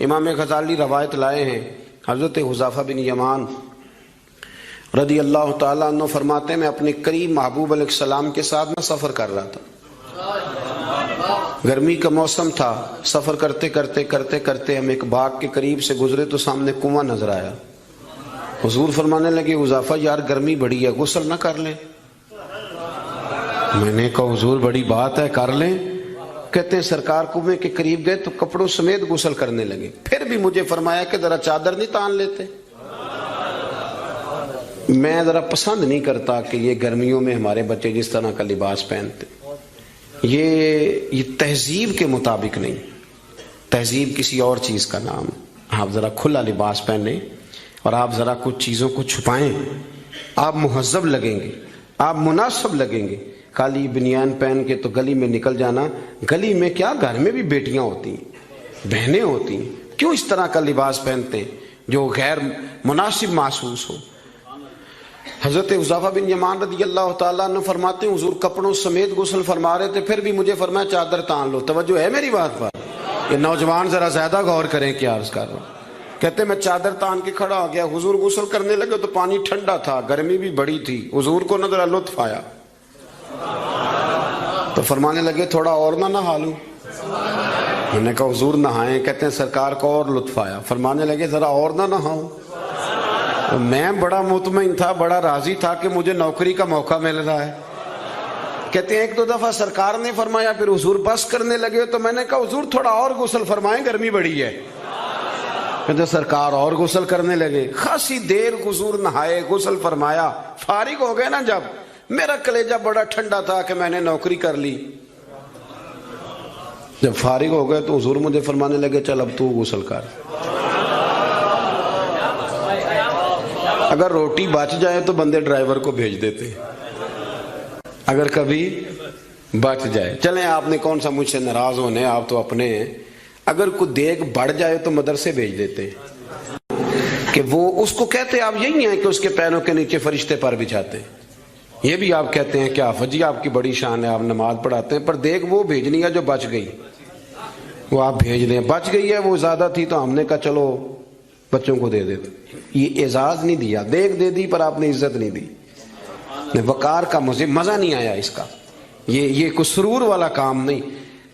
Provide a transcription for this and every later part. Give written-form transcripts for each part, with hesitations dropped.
امام غزالی روایت لائے ہیں، حضرت حذیفہ بن یمان رضی اللہ تعالیٰ عنہ فرماتے ہیں میں اپنے قریب محبوب علیہ السلام کے ساتھ میں سفر کر رہا تھا، گرمی کا موسم تھا، سفر کرتے کرتے کرتے کرتے ہم ایک باغ کے قریب سے گزرے تو سامنے کنواں نظر آیا۔ حضور فرمانے لگے حذیفہ یار گرمی بڑی ہے، غسل نہ کر لیں؟ میں نے کہا حضور بڑی بات ہے، کر لیں۔ کہتے ہیں سرکار کنویں کے قریب گئے تو کپڑوں سمیت غسل کرنے لگے، پھر بھی مجھے فرمایا کہ ذرا چادر نہیں تان لیتے؟ میں ذرا پسند نہیں کرتا کہ یہ گرمیوں میں ہمارے بچے جس طرح کا لباس پہنتے، یہ تہذیب کے مطابق نہیں، تہذیب کسی اور چیز کا نام ہے۔ آپ ذرا کھلا لباس پہنیں اور آپ ذرا کچھ چیزوں کو چھپائیں، آپ مہذب لگیں گے، آپ مناسب لگیں گے۔ کالی بنیان پہن کے تو گلی میں نکل جانا، گلی میں کیا گھر میں بھی بیٹیاں ہوتی ہیں، بہنیں ہوتی ہیں، کیوں اس طرح کا لباس پہنتے ہیں جو غیر مناسب محسوس ہو؟ حضرت حذیفہ بن یمان رضی اللہ تعالیٰ عنہ فرماتے ہیں حضور کپڑوں سمیت غسل فرما رہے تھے، پھر بھی مجھے فرمایا چادر تان لو۔ توجہ ہے میری بات پر؟ یہ نوجوان ذرا زیادہ غور کریں کیا عرض کر رہا ہوں۔ کہتے میں چادر تان کے کھڑا ہو گیا، حضور غسل کرنے لگے تو پانی ٹھنڈا تھا، گرمی بھی بڑی تھی، حضور کو نہ ذرا لطف آیا تو فرمانے لگے تھوڑا اور نہ نہا لوں؟ میں نے کہا حضور نہائیں۔ کہتے ہیں سرکار کو اور لطف آیا، فرمانے لگے ذرا اور نہ نہاؤں؟ میں بڑا مطمئن تھا، بڑا راضی تھا کہ مجھے نوکری کا موقع مل رہا ہے۔ کہتے ہیں ایک دو دفعہ سرکار نے فرمایا، پھر حضور بس کرنے لگے تو میں نے کہا حضور تھوڑا اور غسل فرمائیں، گرمی بڑی ہے۔ کہتے سرکار اور غسل کرنے لگے، خاصی دیر حضور نہائے، غسل فرمایا، فارغ ہو گئے نا جب، میرا کلیجہ بڑا ٹھنڈا تھا کہ میں نے نوکری کر لی۔ جب فارغ ہو گئے تو حضور مجھے فرمانے لگے چل اب تو غسل کر۔ اگر روٹی بچ جائے تو بندے ڈرائیور کو بھیج دیتے، اگر کبھی بچ جائے۔ چلیں آپ نے کون سا مجھ سے ناراض ہونے، آپ تو اپنے ہیں۔ اگر کوئی دیگ بڑھ جائے تو مدرسے بھیج دیتے کہ وہ اس کو کہتے آپ یہی ہیں کہ اس کے پیروں کے نیچے فرشتے پر بچھاتے ہیں، یہ بھی آپ کہتے ہیں کہ حافظ جی آپ کی بڑی شان ہے، آپ نماز پڑھاتے ہیں، پر دیکھ وہ بھیجنی ہے جو بچ گئی، وہ آپ بھیج دیں۔ بچ گئی ہے وہ زیادہ تھی تو ہم نے کہا چلو بچوں کو دے دیتے۔ یہ اعزاز نہیں دیا، دیکھ دے دی پر آپ نے عزت نہیں دی، وقار کا مزہ نہیں آیا اس کا، یہ کوئی سرور والا کام نہیں۔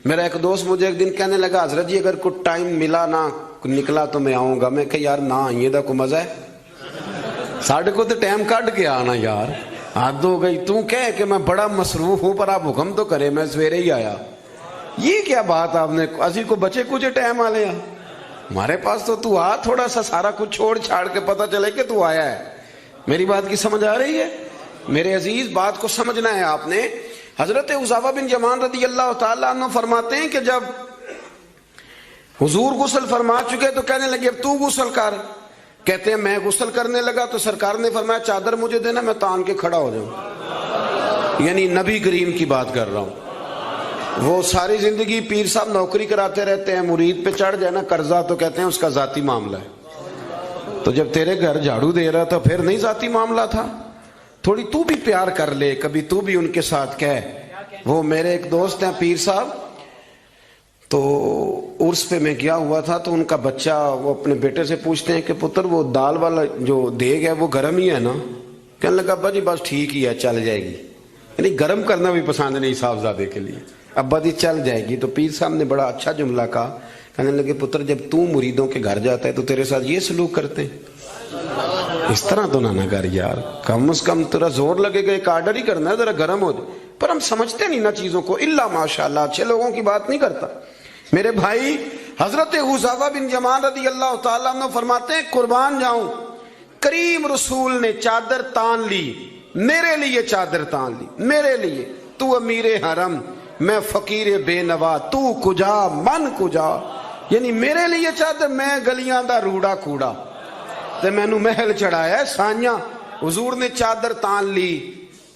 میرا ایک دوست مجھے ایک دن کہنے لگا حضرت جی اگر کوئی ٹائم ملا نہ نکلا تو میں آؤں گا۔ میں کہ یار نہ آئیے دا کوئی مزہ ہے، ساڑھے کو تو ٹائم کٹ کے آنا یار، حد ہو گئی۔ تو کہے کہ میں بڑا مصروف ہوں پر آپ حکم تو کرے، میں سویرے ہی آیا۔ یہ کیا بات آپ نے، اسی کو بچے کچھ ٹائم آ لیا ہمارے پاس تو آ، تھوڑا سا سارا کچھ چھوڑ چھاڑ کے پتہ چلے کہ تو آیا ہے۔ میری بات کی سمجھ آ رہی ہے میرے عزیز؟ بات کو سمجھنا ہے آپ نے۔ حضرت حذیفہ بن یمان رضی اللہ تعالیٰ عنہ فرماتے ہیں کہ جب حضور غسل فرما چکے تو کہنے لگے اب تو غسل کر۔ کہتے ہیں میں غسل کرنے لگا تو سرکار نے فرمایا چادر مجھے دینا، میں تان کے کھڑا ہو جاؤں۔ یعنی نبی کریم کی بات کر رہا ہوں۔ وہ ساری زندگی پیر صاحب نوکری کراتے رہتے ہیں، مرید پہ چڑھ جائے نا قرضہ تو کہتے ہیں اس کا ذاتی معاملہ ہے۔ تو جب تیرے گھر جھاڑو دے رہا تھا پھر نہیں ذاتی معاملہ تھا؟ تھوڑی تو بھی پیار کر لے، کبھی تو بھی ان کے ساتھ کہہ۔ وہ میرے ایک دوست ہیں پیر صاحب، تو عرس پہ میں گیا ہوا تھا تو ان کا بچہ وہ اپنے بیٹے سے پوچھتے ہیں کہ پتر وہ دال والا جو دیگ ہے وہ گرم ہی ہے نا؟ کہنے لگا ابا جی بس ٹھیک ہی ہے چل جائے گی، یعنی گرم کرنا بھی پسند نہیں صاحبزادے کے لیے، ابا جی چل جائے گی۔ تو پیر صاحب نے بڑا اچھا جملہ کہا، کہنے لگے پتر جب تو مریدوں کے گھر جاتا ہے تو تیرے ساتھ یہ سلوک کرتے ہیں، اس طرح تو نہ کر یار، کم از کم تیرا زور لگے گا ایک آرڈر ہی کرنا ہے ذرا گرم ہو جائے۔ پر ہم سمجھتے نہیں نا چیزوں کو، الا ماشاءاللہ اچھے لوگوں کی بات نہیں کرتا۔ میرے بھائی حضرت حذیفہ بن یمان رضی اللہ تعالیٰ عنہ فرماتے ہیں قربان جاؤں کریم رسول نے چادر تان لی، میرے لیے چادر تان لی، میرے لیے۔ تو امیر حرم میں فقیر بے نوا، تو کجا من کجا، یعنی میرے لیے چادر، میں گلیاں دا روڑا کوڑا تے میں نو محل چڑھایا ہے سانیاں۔ حضور نے چادر تان لی،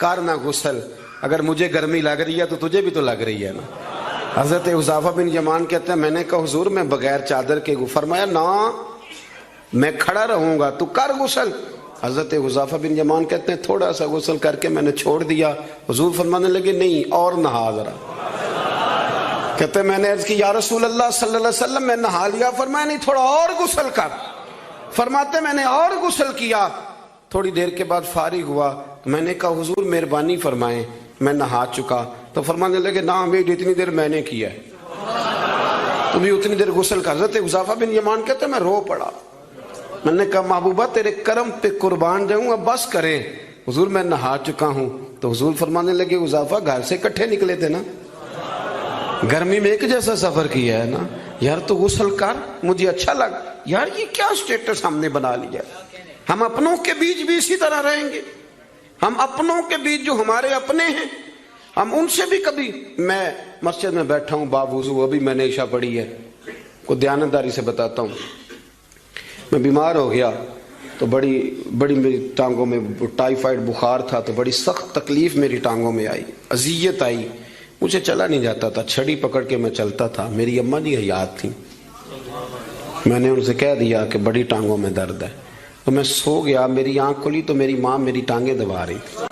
کرنا غسل۔ اگر مجھے گرمی لگ رہی ہے تو تجھے بھی تو لگ رہی ہے نا۔ حضرت حذیفہ بن یمان کہتے ہیں میں نے کہا حضور میں بغیر چادر کے، فرمایا نا میں کھڑا رہوں گا، تو کر غسل۔ حضرت حذیفہ بن یمان کہتے ہیں تھوڑا سا غسل کر کے میں نے چھوڑ دیا۔ حضور فرمانے لگے نہیں اور نہا ذرا، کہتے میں نے عرض کی یا رسول اللہ صلی اللہ علیہ وسلم میں نہا لیا. فرمایا نہیں تھوڑا اور غسل کر. فرماتے میں نے اور غسل کیا. تھوڑی دیر کے بعد فارغ ہوا. میں نے کہا حضور مہربانی فرمائیں میں نہا چکا. تو فرمانے لگے نہ امید اتنی دیر میں نے کیا ہے, تم بھی اتنی دیر غسل کر. حضرت حذیفہ بن یمان کہتے میں رو پڑا. میں نے کہا محبوبہ تیرے کرم پہ قربان جاؤں, اب بس کریں. حضور میں نہا چکا ہوں. تو حضور فرمانے لگے حذیفہ گھر سے اکٹھے نکلے تھے نا, گرمی میں ایک جیسا سفر کیا ہے نا یار, تو غسل کر. مجھے اچھا لگا یار یہ کیا سٹیٹس ہم نے بنا لیا. ہم اپنوں کے بیچ بھی اسی طرح رہیں گے. ہم اپنوں کے بیچ جو ہمارے اپنے ہیں ہم ان سے بھی کبھی. میں مسجد میں بیٹھا ہوں باوضو, ابھی میں نے عشاء پڑھی ہے. کو دیانتداری سے بتاتا ہوں, میں بیمار ہو گیا تو بڑی میری ٹانگوں میں ٹائیفائڈ بخار تھا, تو بڑی سخت تکلیف میری ٹانگوں میں آئی, اذیت آئی. مجھے چلا نہیں جاتا تھا, چھڑی پکڑ کے میں چلتا تھا. میری اماں جی حیات تھیں, میں نے ان سے کہہ دیا کہ بڑی ٹانگوں میں درد ہے. تو میں سو گیا, میری آنکھ کھلی تو میری ماں میری ٹانگیں دبا رہی تھی.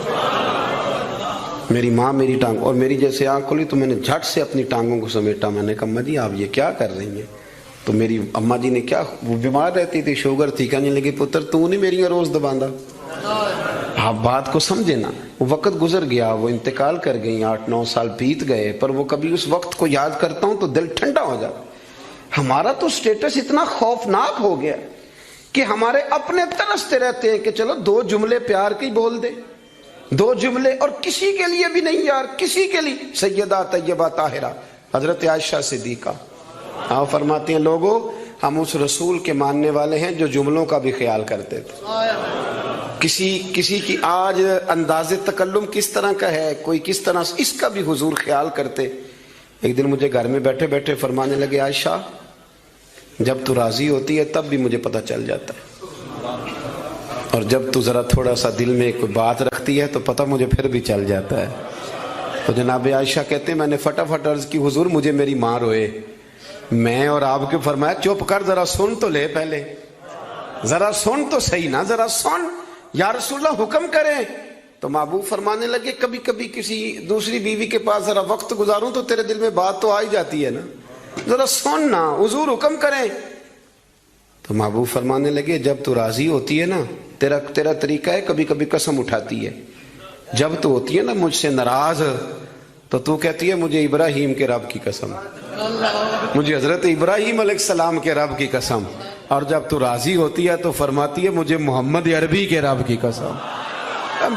میری ماں میری ٹانگ, اور میری جیسے آنکھ کھلی تو میں نے جھٹ سے اپنی ٹانگوں کو سمیٹا. میں نے کہا اماں جی آپ یہ کیا کر رہی ہیں؟ تو میری اماں جی نے کیا, وہ بیمار رہتی تھی, شوگر تھی, کہنے لگی پتر تو نہیں میری روز دباندہ. آپ بات کو سمجھے نا. وہ وقت گزر گیا, وہ انتقال کر گئی, 8-9 سال بیت گئے, پر وہ کبھی اس وقت کو یاد کرتا ہوں تو دل ٹھنڈا ہو جاتا. ہمارا تو سٹیٹس اتنا خوفناک ہو گیا کہ ہمارے اپنے ترستے رہتے ہیں کہ چلو 2 جملے پیار کے بول دے, 2 جملے, اور کسی کے لیے بھی نہیں یار, کسی کے لیے. سیدہ طیبہ طاہرہ حضرت عائشہ صدیقہ آپ فرماتی ہیں لوگوں ہم اس رسول کے ماننے والے ہیں جو جملوں کا بھی خیال کرتے تھے. کسی کی آج انداز تکلم کس طرح کا ہے, کوئی کس طرح, اس کا بھی حضور خیال کرتے. ایک دن مجھے گھر میں بیٹھے بیٹھے فرمانے لگے عائشہ جب تو راضی ہوتی ہے تب بھی مجھے پتہ چل جاتا ہے, اور جب تو ذرا تھوڑا سا دل میں کوئی بات رکھتی ہے تو پتہ مجھے پھر بھی چل جاتا ہے. تو جناب عائشہ کہتے ہیں میں نے فٹافٹ عرض کی حضور مجھے میری ماں روئے. میں اور آپ کے فرمایا چپ کر, ذرا سن تو لے, پہلے ذرا سن تو صحیح نا, ذرا سن. یا رسول اللہ حکم کریں. تو محبوب فرمانے لگے کبھی کبھی کسی دوسری بیوی کے پاس ذرا وقت گزاروں تو تیرے دل میں بات تو آ ہی جاتی ہے نا, ذرا سن نا, حضور حکم کریں. تو محبوب فرمانے لگے جب تو راضی ہوتی ہے نا تیرا طریقہ ہے کبھی کبھی قسم اٹھاتی ہے. جب تو ہوتی ہے نا مجھ سے ناراض تو کہتی ہے مجھے ابراہیم کے رب کی قسم, مجھے حضرت ابراہیم علیہ السلام کے رب کی قسم. اور جب تو راضی ہوتی ہے تو فرماتی ہے مجھے محمد عربی کے رب کی قسم.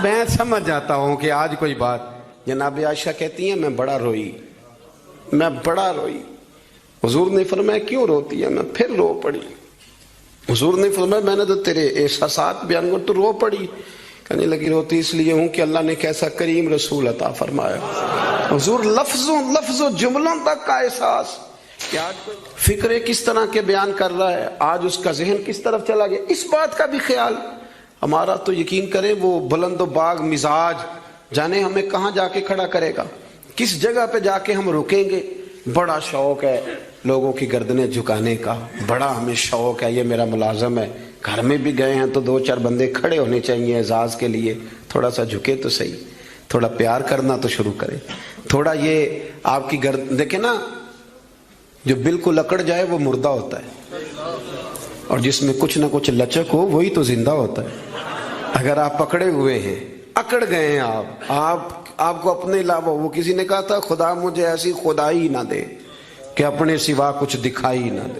میں سمجھ جاتا ہوں کہ آج کوئی بات. جناب عائشہ کہتی ہیں میں بڑا روئی. حضور نے فرمایا کیوں روتی ہے؟ میں پھر رو پڑی. حضور نے فرمایا میں نے تو تیرے احساسات بیان کر تو رو پڑی. کہنے لگی روتی اس لیے ہوں کہ اللہ نے کیسا کریم رسول عطا فرمایا. حضور لفظوں جملوں تک کا احساس کہ آج فکرے کس طرح کے بیان کر رہا ہے, آج اس کا ذہن کس طرف چلا گیا, اس بات کا بھی خیال ہمارا. تو یقین کریں وہ بلند و باغ مزاج جانے ہمیں کہاں جا کے کھڑا کرے گا, کس جگہ پہ جا کے ہم رکیں گے. بڑا شوق ہے لوگوں کی گردنیں جھکانے کا, بڑا ہمیں شوق ہے, یہ میرا ملازم ہے. گھر میں بھی گئے ہیں تو 2-4 بندے کھڑے ہونے چاہیے اعزاز کے لیے, تھوڑا سا جھکے تو صحیح, تھوڑا پیار کرنا تو شروع کرے. تھوڑا یہ آپ کی گردن دیکھیں نا, جو بالکل اکڑ جائے وہ مردہ ہوتا ہے, اور جس میں کچھ نہ کچھ لچک ہو وہی تو زندہ ہوتا ہے. اگر آپ پکڑے ہوئے ہیں, اکڑ گئے ہیں آپ کو اپنے علاوہ, وہ کسی نے کہا تھا خدا مجھے ایسی خدائی نہ دے کہ اپنے سوا کچھ دکھائی نہ دے.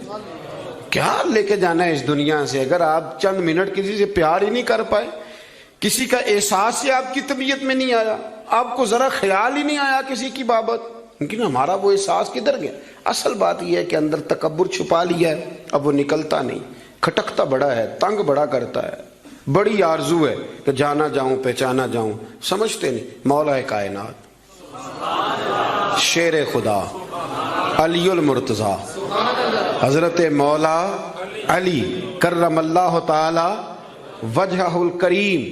کیا لے کے جانا ہے اس دنیا سے اگر آپ چند منٹ کسی سے پیار ہی نہیں کر پائے, کسی کا احساس ہی آپ کی طبیعت میں نہیں آیا, آپ کو ذرا خیال ہی نہیں آیا کسی کی بابت, لیکن ہمارا وہ احساس کدھر گیا؟ اصل بات یہ ہے کہ اندر تکبر چھپا لیا ہے, اب وہ نکلتا نہیں, کھٹکتا بڑا ہے, تنگ بڑا کرتا ہے, بڑی آرزو ہے کہ جانا جاؤں پہچانا جاؤں, سمجھتے نہیں. مولا کائنات شیر خدا علی المرتضیٰ حضرت مولا علی کرم اللہ تعالی وجہہ الکریم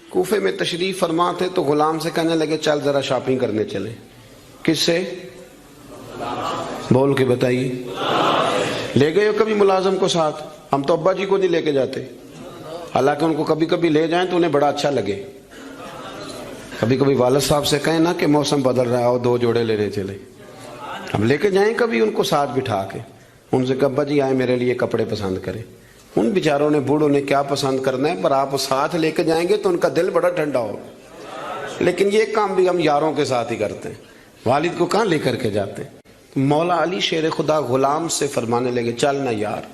کوفے میں تشریف فرما تھے تو غلام سے کہنے لگے چل ذرا شاپنگ کرنے چلیں. کس سے؟ بول کے بتائیے. لے گئے ہو کبھی ملازم کو ساتھ؟ ہم تو ابا جی کو نہیں لے کے جاتے, حالانکہ ان کو کبھی کبھی لے جائیں تو انہیں بڑا اچھا لگے. کبھی کبھی والد صاحب سے کہیں نا کہ موسم بدل رہا ہے اور 2 جوڑے لینے چلے, اب لے کے جائیں کبھی ان کو ساتھ بٹھا کے, ان سے کہ ابا جی آئے میرے لیے کپڑے پسند کریں. ان بیچاروں نے بوڑھوں نے کیا پسند کرنا ہے, پر آپ ساتھ لے کے جائیں گے تو ان کا دل بڑا ٹھنڈا ہوگا. لیکن یہ کام بھی ہم یاروں کے ساتھ ہی کرتے ہیں, والد کو کہاں لے کر کے جاتے ہیں. مولا علی شیر خدا غلام سے فرمانے لگے چل نا یار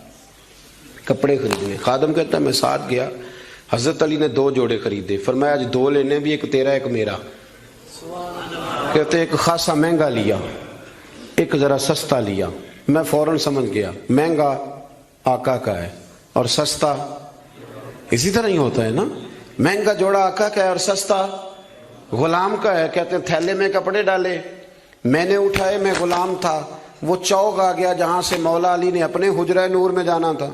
کپڑے خریدنے. خادم کہتا ہے میں ساتھ گیا. حضرت علی نے 2 جوڑے خریدے. فرمایا آج 2 لینے بھی, ایک تیرا ایک میرا. کہتے ہیں ایک خاصا مہنگا لیا, ایک ذرا سستا لیا. میں فوراً سمجھ گیا مہنگا آقا کا ہے اور سستا اسی طرح ہی ہوتا ہے نا. مہنگا جوڑا آقا کا ہے اور سستا غلام کا ہے. کہتے ہیں تھیلے میں کپڑے ڈالے, میں نے اٹھائے, میں غلام تھا. وہ چوک آ گیا جہاں سے مولا علی نے اپنے حجرہ نور میں جانا تھا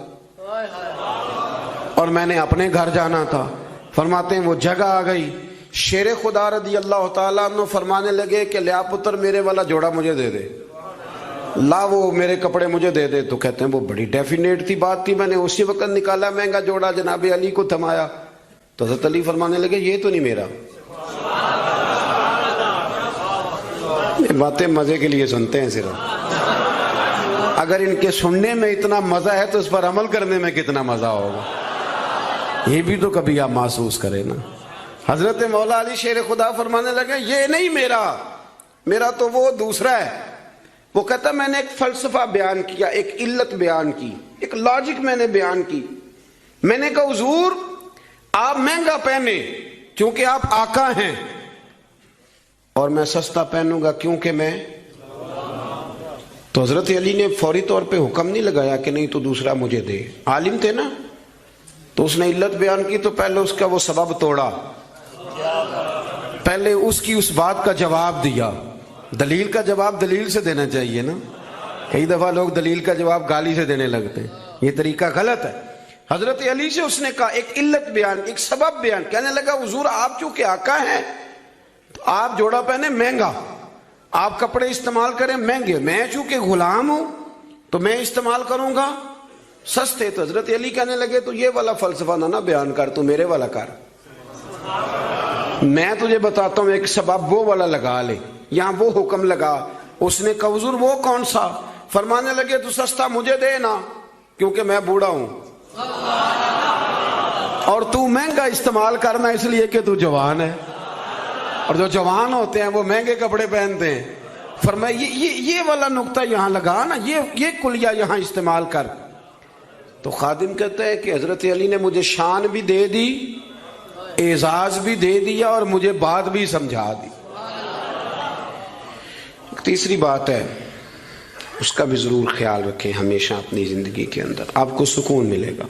اور میں نے اپنے گھر جانا تھا. فرماتے ہیں وہ جگہ آ گئی. شیر خدا رضی اللہ تعالیٰ عنہ فرمانے لگے کہ لیا پتر میرے والا جوڑا مجھے دے دے, لا وہ میرے کپڑے مجھے دے دے. تو کہتے ہیں وہ بڑی ڈیفینیٹ تھی بات تھی, میں نے اسی وقت نکالا مہنگا جوڑا, جناب علی کو تھمایا. تو حضرت علی فرمانے لگے یہ تو نہیں میرا. باتیں مزے کے لیے سنتے ہیں صرف, اگر ان کے سننے میں اتنا مزہ ہے تو اس پر عمل کرنے میں کتنا مزہ ہوگا, یہ بھی تو کبھی آپ محسوس کریں نا. حضرت مولا علی شیر خدا فرمانے لگے یہ نہیں میرا, میرا تو وہ دوسرا ہے. وہ کہتا میں نے ایک فلسفہ بیان کیا, ایک علت بیان کی, ایک لاجک میں نے بیان کی. میں نے کہا حضور آپ مہنگا پہنے کیونکہ آپ آقا ہیں, اور میں سستا پہنوں گا کیونکہ میں. تو حضرت علی نے فوری طور پہ حکم نہیں لگایا کہ نہیں تو دوسرا مجھے دے. عالم تھے نا, تو اس نے علت بیان کی تو پہلے اس کا وہ سبب توڑا, پہلے اس کی اس بات کا جواب دیا. دلیل کا جواب دلیل سے دینا چاہیے نا. کئی دفعہ لوگ دلیل کا جواب گالی سے دینے لگتے ہیں, یہ طریقہ غلط ہے. حضرت علی سے اس نے کہا ایک علت بیان, ایک سبب بیان. کہنے لگا حضور آپ چونکہ آقا ہیں تو آپ جوڑا پہنے مہنگا, آپ کپڑے استعمال کریں مہنگے, میں چونکہ غلام ہوں تو میں استعمال کروں گا سستے. تو حضرت علی کہنے لگے تو یہ والا فلسفہ نہ بیان کر, تو میرے والا کر. میں تجھے بتاتا ہوں ایک سبب وہ والا لگا لے. یہاں وہ حکم لگا. اس نے کہا حضور وہ کون سا؟ فرمانے لگے تو سستا مجھے دے نا کیونکہ میں بوڑھا ہوں, اور تو مہنگا استعمال کرنا اس لیے کہ تو جوان ہے, اور جو جوان ہوتے ہیں وہ مہنگے کپڑے پہنتے ہیں. فرمایا یہ والا نقطہ یہاں لگا نا, یہ کلیہ یہاں استعمال کر. تو خادم کہتا ہے کہ حضرت علی نے مجھے شان بھی دے دی, اعزاز بھی دے دیا, اور مجھے بات بھی سمجھا دی. تیسری بات ہے, اس کا بھی ضرور خیال رکھیں ہمیشہ اپنی زندگی کے اندر. آپ کو سکون ملے گا,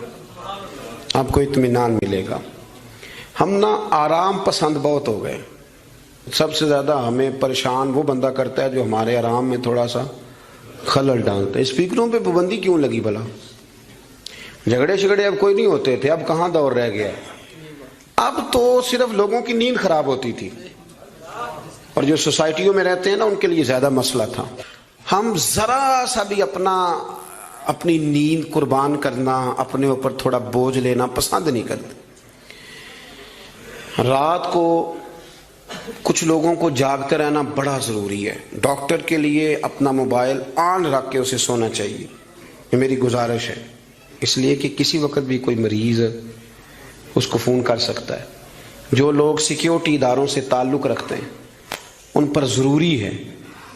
آپ کو اطمینان ملے گا. ہم نا آرام پسند بہت ہو گئے. سب سے زیادہ ہمیں پریشان وہ بندہ کرتا ہے جو ہمارے آرام میں تھوڑا سا خلل ڈالتا ہے. اسپیکروں پہ پابندی کیوں لگی بھلا؟ جھگڑے شگڑے اب کوئی نہیں ہوتے تھے, اب کہاں دور رہ گیا. اب تو صرف لوگوں کی نیند خراب ہوتی تھی, اور جو سوسائٹیوں میں رہتے ہیں نا ان کے لیے زیادہ مسئلہ تھا. ہم ذرا سا بھی اپنی نیند قربان کرنا, اپنے اوپر تھوڑا بوجھ لینا پسند نہیں کرتے. رات کو کچھ لوگوں کو جاگتے رہنا بڑا ضروری ہے. ڈاکٹر کے لیے اپنا موبائل آن رکھ کے اسے سونا چاہیے, یہ میری گزارش ہے. اس لیے کہ کسی وقت بھی کوئی مریض اس کو فون کر سکتا ہے. جو لوگ سیکیورٹی اداروں سے تعلق رکھتے ہیں ان پر ضروری ہے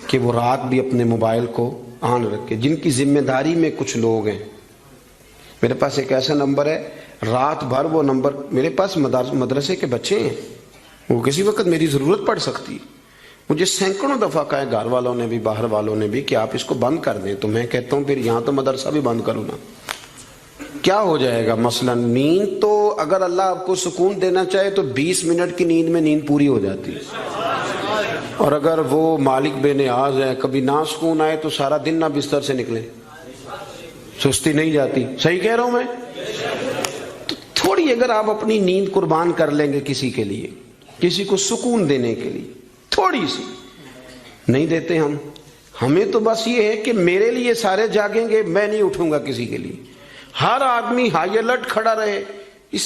کہ وہ رات بھی اپنے موبائل کو آن رکھے. جن کی ذمہ داری میں کچھ لوگ ہیں, میرے پاس ایک ایسا نمبر ہے, رات بھر وہ نمبر, میرے پاس مدرسے کے بچے ہیں, وہ کسی وقت میری ضرورت پڑ سکتی. مجھے سینکڑوں دفعہ کہا ہے گھر والوں نے بھی باہر والوں نے بھی کہ آپ اس کو بند کر دیں. تو میں کہتا ہوں پھر یہاں تو مدرسہ بھی بند کروں نا, کیا ہو جائے گا؟ مثلا نیند تو اگر اللہ آپ کو سکون دینا چاہے تو 20 منٹ کی نیند میں نیند پوری ہو جاتی ہے, اور اگر وہ مالک بے نیاز ہے کبھی نہ سکون آئے تو سارا دن نہ بستر سے نکلے, سستی نہیں جاتی. صحیح کہہ رہا ہوں میں؟ تو تھوڑی اگر آپ اپنی نیند قربان کر لیں گے کسی کے لیے, کسی کو سکون دینے کے لیے, تھوڑی سی نہیں دیتے ہم. ہمیں تو بس یہ ہے کہ میرے لیے سارے جاگیں گے, میں نہیں اٹھوں گا کسی کے لیے. ہر آدمی ہائی الرٹ کھڑا رہے, اس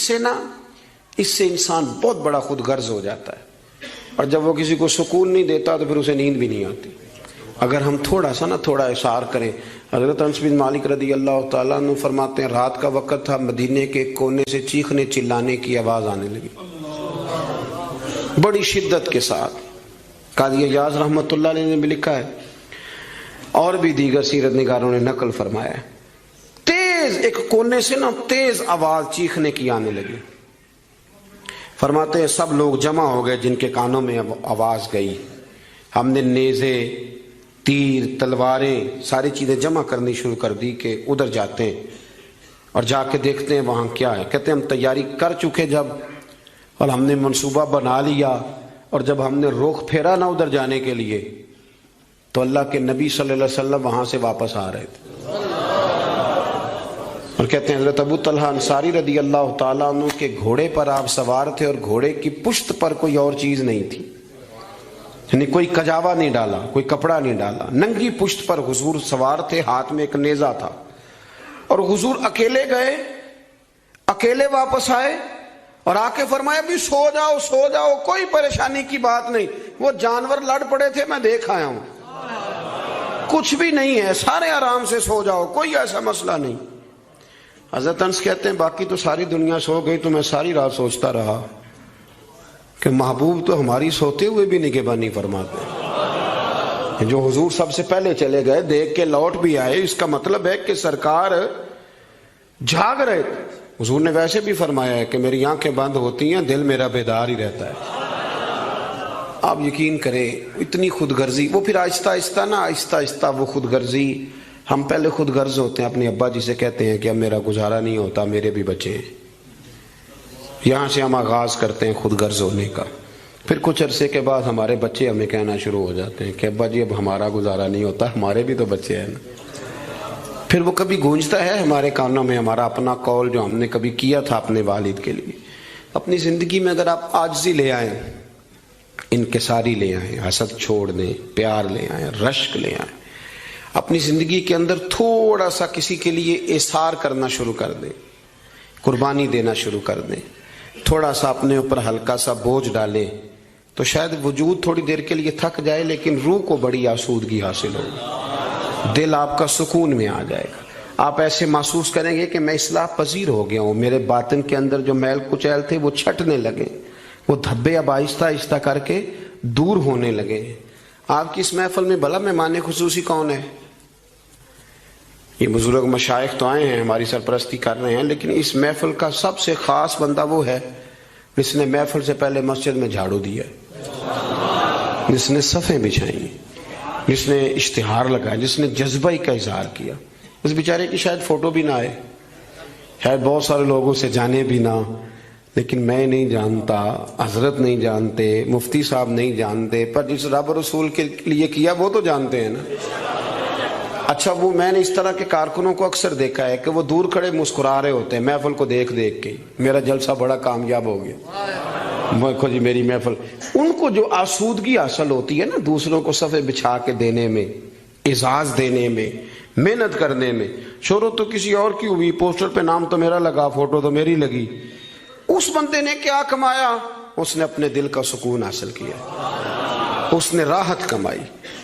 سے انسان بہت بڑا خود غرض ہو جاتا ہے, اور جب وہ کسی کو سکون نہیں دیتا تو پھر اسے نیند بھی نہیں آتی. اگر ہم تھوڑا اشار کریں. حضرت انس بن مالک رضی اللہ تعالیٰ عنہ فرماتے ہیں رات کا وقت تھا, مدینے کے کونے سے چیخنے چلانے کی آواز آنے لگی بڑی شدت کے ساتھ. قاضی ایاز رحمۃ اللہ علیہ نے بھی لکھا ہے اور بھی دیگر سیرت نگاروں نے نقل فرمایا ہے, تیز ایک کونے سے نا تیز آواز چیخنے کی آنے لگی. فرماتے ہیں سب لوگ جمع ہو گئے جن کے کانوں میں آواز گئی. ہم نے نیزے, تیر, تلواریں ساری چیزیں جمع کرنی شروع کر دی کہ ادھر جاتے ہیں اور جا کے دیکھتے ہیں وہاں کیا ہے. کہتے ہیں ہم تیاری کر چکے جب, اور ہم نے منصوبہ بنا لیا, اور جب ہم نے رخ پھیرا نا ادھر جانے کے لیے تو اللہ کے نبی صلی اللہ علیہ وسلم وہاں سے واپس آ رہے تھے. اور کہتے ہیں حضرت ابو طلحہ انصاری رضی اللہ تعالیٰ عنہ کے گھوڑے پر آپ سوار تھے اور گھوڑے کی پشت پر کوئی اور چیز نہیں تھی, یعنی کوئی کجاوا نہیں ڈالا, کوئی کپڑا نہیں ڈالا, ننگی پشت پر حضور سوار تھے, ہاتھ میں ایک نیزہ تھا. اور حضور اکیلے گئے, اکیلے واپس آئے اور آ کے فرمایا بھی سو جاؤ سو جاؤ, کوئی پریشانی کی بات نہیں. وہ جانور لڑ پڑے تھے میں دیکھ آیا ہوں, کچھ بھی نہیں ہے, سارے آرام سے سو جاؤ, کوئی ایسا مسئلہ نہیں. حضرت انس کہتے ہیں باقی تو ساری دنیا سو گئی تو میں ساری رات سوچتا رہا کہ محبوب تو ہماری سوتے ہوئے بھی نگہبانی فرماتے ہیں. جو حضور سب سے پہلے چلے گئے دیکھ کے لوٹ بھی آئے, اس کا مطلب ہے کہ سرکار جاگ رہے تھے. حضور نے ویسے بھی فرمایا ہے کہ میری آنکھیں بند ہوتی ہیں دل میرا بیدار ہی رہتا ہے. آپ یقین کریں اتنی خود غرضی, وہ پھر آہستہ آہستہ وہ خود غرضی, ہم پہلے خود غرض ہوتے ہیں. اپنے ابا جی سے کہتے ہیں کہ اب میرا گزارا نہیں ہوتا, میرے بھی بچے ہیں. یہاں سے ہم آغاز کرتے ہیں خود غرض ہونے کا. پھر کچھ عرصے کے بعد ہمارے بچے ہمیں کہنا شروع ہو جاتے ہیں کہ ابا جی اب ہمارا گزارا نہیں ہوتا, ہمارے بھی تو بچے ہیں نا. پھر وہ کبھی گونجتا ہے ہمارے کانوں میں ہمارا اپنا قول جو ہم نے کبھی کیا تھا اپنے والد کے لیے. اپنی زندگی میں اگر آپ عاجزی لے آئیں, انکساری لے آئیں, حسد چھوڑ دیں, پیار لے آئیں, رشک لے آئیں, اپنی زندگی کے اندر تھوڑا سا کسی کے لیے احسار کرنا شروع کر دیں, قربانی دینا شروع کر دیں, تھوڑا سا اپنے اوپر ہلکا سا بوجھ ڈالیں, تو شاید وجود تھوڑی دیر کے لیے تھک جائے لیکن روح کو بڑی آسودگی حاصل ہوگی, دل آپ کا سکون میں آ جائے گا. آپ ایسے محسوس کریں گے کہ میں اصلاح پذیر ہو گیا ہوں, میرے باطن کے اندر جو میل کچیل تھے وہ چھٹنے لگے, وہ دھبے اب آہستہ آہستہ کر کے دور ہونے لگے. آپ کی اس محفل میں بھلا مہمان خصوصی کون ہے؟ یہ بزرگ مشائخ تو آئے ہیں ہماری سرپرستی کر رہے ہیں, لیکن اس محفل کا سب سے خاص بندہ وہ ہے جس نے محفل سے پہلے مسجد میں جھاڑو دیا, جس نے صفیں بچھائیں, جس نے اشتہار لگایا, جس نے جذبہ کا اظہار کیا. اس بیچارے کی شاید فوٹو بھی نہ آئے, شاید بہت سارے لوگوں سے جانے بھی نہ, لیکن میں نہیں جانتا, حضرت نہیں جانتے, مفتی صاحب نہیں جانتے, پر جس رب رسول کے لیے کیا وہ تو جانتے ہیں نا. اچھا وہ میں نے اس طرح کے کارکنوں کو اکثر دیکھا ہے کہ وہ دور کھڑے مسکرا رہے ہوتے ہیں محفل کو دیکھ دیکھ کے, میرا جلسہ بڑا کامیاب ہو گیا, دیکھو جی میری محفل. ان کو جو آسودگی حاصل ہوتی ہے نا دوسروں کو صفے بچھا کے دینے میں, اعزاز دینے میں, محنت کرنے میں, شہرت تو کسی اور کی ہوئی, پوسٹر پہ نام تو میرا لگا, فوٹو تو میری لگی, اس بندے نے کیا کمایا؟ اس نے اپنے دل کا سکون حاصل کیا, اس نے راحت کمائی,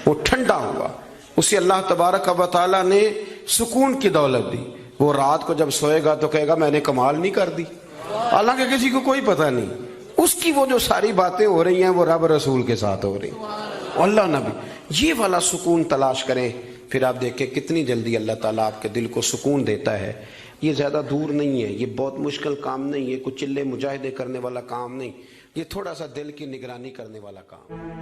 وہ ٹھنڈا ہوا, اسے اللہ تبارک و تعالیٰ نے سکون کی دولت دی. وہ رات کو جب سوئے گا تو کہے گا میں نے کمال نہیں کر دی, حالانکہ کسی کو کوئی پتہ نہیں. اس کی وہ جو ساری باتیں ہو رہی ہیں وہ رب رسول کے ساتھ ہو رہی ہیں, اللہ نبی. یہ والا سکون تلاش کریں, پھر آپ دیکھیں کتنی جلدی اللہ تعالیٰ آپ کے دل کو سکون دیتا ہے. یہ زیادہ دور نہیں ہے, یہ بہت مشکل کام نہیں ہے, کچھ چلے مجاہدے کرنے والا کام نہیں, یہ تھوڑا سا دل کی نگرانی کرنے والا کام.